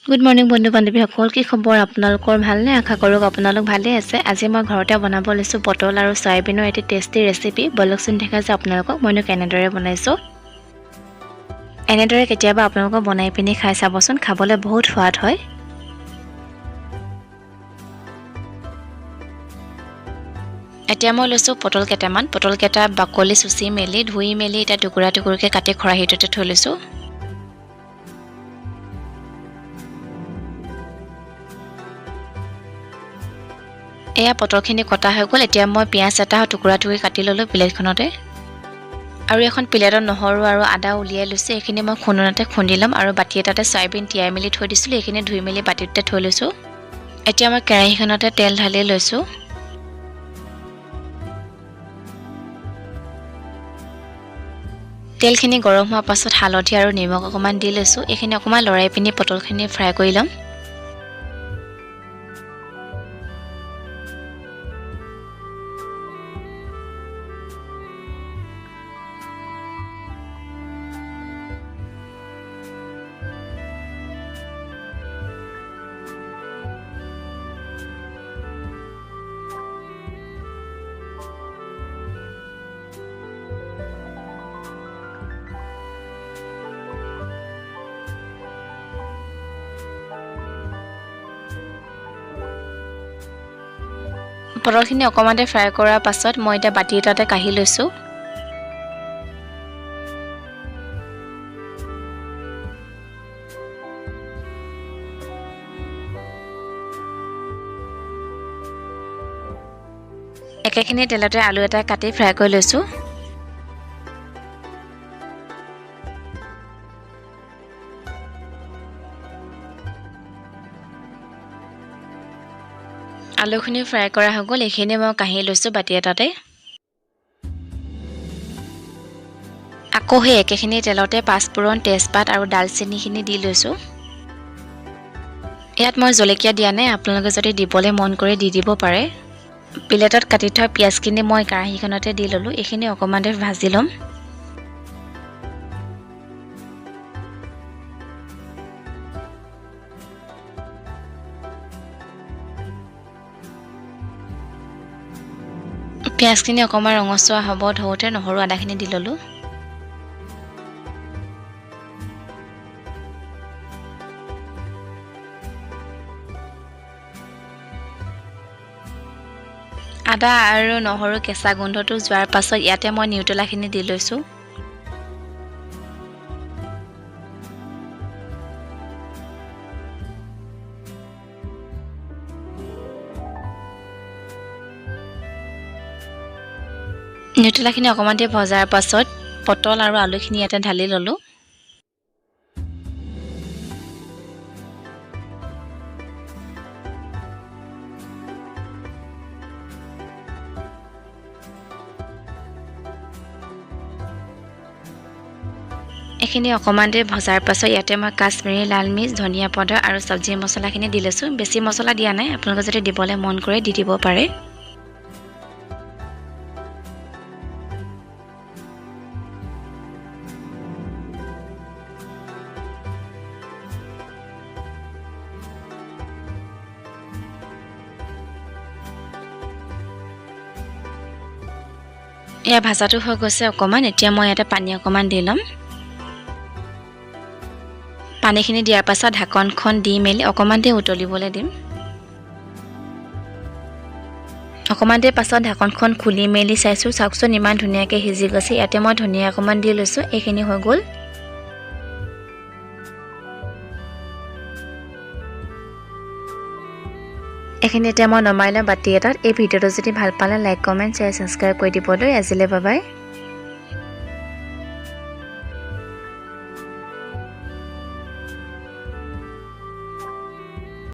Good morning বন্ধু বান্ধৱীসকল, কি খবৰ আপোনালোকৰ? ভালনে? আশা কৰোঁ আপোনালোক ভালে আছে। আজি মই ঘৰতে বনাব লৈছোঁ পটল আৰু চয়াবিনৰ এটি টেষ্টি ৰেচিপি। বলকচোন দেখা যে আপোনালোকক মইনো কেনেদৰে বনাইছোঁ। এনেদৰে কেতিয়াবা আপোনালোকক বনাই পিনি খাই চাবচোন, খাবলৈ বহুত সোৱাদ হয়। এতিয়া মই লৈছোঁ পটল কেইটামান। পটলকেইটা বাকলি চুচি মেলি ধুই মেলি এতিয়া টুকুৰা টুকুৰকৈ কাটি খৰাহীটোতে থৈ লৈছোঁ। এয়া পটলখিনি কটা হৈ গ'ল। এতিয়া মই পিঁয়াজ এটা টুকুৰা টুকুৰি কাটি ল'লোঁ প্লেটখনতে। আৰু এখন প্লেটত নহৰু আৰু আদা উলিয়াই লৈছোঁ। এইখিনি মই খুন্দনাতে খুন্দি ল'ম। আৰু বাতি এটাতে চয়াবিন তিয়াই মেলি থৈ দিছিলোঁ, এইখিনি ধুই মেলি বাতিটোতে থৈ লৈছোঁ। এতিয়া মই কেৰাহীখনতে তেল ঢালি লৈছোঁ। তেলখিনি গৰম হোৱাৰ পাছত হালধি আৰু নিমখ অকণমান দি লৈছোঁ। এইখিনি অকণমান লৰাই পিনি পটলখিনি ফ্ৰাই কৰি ল'ম। পটলখিনি অকণমানতে ফ্ৰাই কৰাৰ পাছত মই এতিয়া বাতি এটাতে কাঢ়ি লৈছোঁ। একেখিনি তেলতে আলু এটা কাটি ফ্ৰাই কৰি লৈছোঁ। আলুখিনি ফ্ৰাই কৰা হৈ গ'ল। এইখিনি মই কাঢ়ি লৈছোঁ বাতি এটাতে। আকৌ সেই একেখিনি তেলতে পাঁচফোৰণ, তেজপাত আৰু ডালচেনিখিনি দি লৈছোঁ। ইয়াত মই জলকীয়া দিয়া নাই, আপোনালোকে যদি দিবলৈ মন কৰে দি দিব পাৰে। প্লেটত কাটি থোৱা পিঁয়াজখিনি মই কেৰাহীখনতে দি ল'লোঁ। এইখিনি অকণমানতে ভাজি ল'ম। পিঁয়াজখিনি অকণমান ৰঙচুৱা হ'ব ধৰোঁতে নহৰু আদাখিনি দি ল'লোঁ। আদা আৰু নহৰু কেঁচা গোন্ধটো যোৱাৰ পাছত ইয়াতে মই নিউটেলাখিনি দি লৈছোঁ। নিউটেলাখিনি অকণমান দি ভজাৰ পাছত পটল আৰু আলুখিনি ইয়াতে ঢালি ল'লোঁ। এইখিনি অকণমান দেৰি ভজাৰ পাছত ইয়াতে মই কাশ্মীৰী লাল মিৰ্চ, ধনিয়া পাউডাৰ আৰু চব্জি মছলাখিনি দি লৈছোঁ। বেছি মছলা দিয়া নাই, আপোনালোকে যদি দিবলৈ মন কৰে দি দিব পাৰে। এয়া ভাজাটো হৈ গৈছে অকণমান। এতিয়া মই ইয়াতে পানী অকণমান দি ল'ম। পানীখিনি দিয়াৰ পাছত ঢাকনখন দি মেলি অকণমান দেৰি উতলিবলৈ দিম। অকণমান দেৰি পাছত ঢাকনখন খুলি মেলি চাইছোঁ, চাওকচোন ইমান ধুনীয়াকৈ সিজি গৈছে। ইয়াতে মই ধনিয়া অকণমান দি লৈছোঁ। এইখিনি হৈ গ'ল। এইখিনি এতিয়া মই নমাই লওঁ বাতি এটাত। এই ভিডিঅ'টো যদি ভাল পালে লাইক, কমেণ্ট, শ্বেয়াৰ, ছাবস্ক্ৰাইব কৰি দিবলৈ আজিলৈ বাই বাই।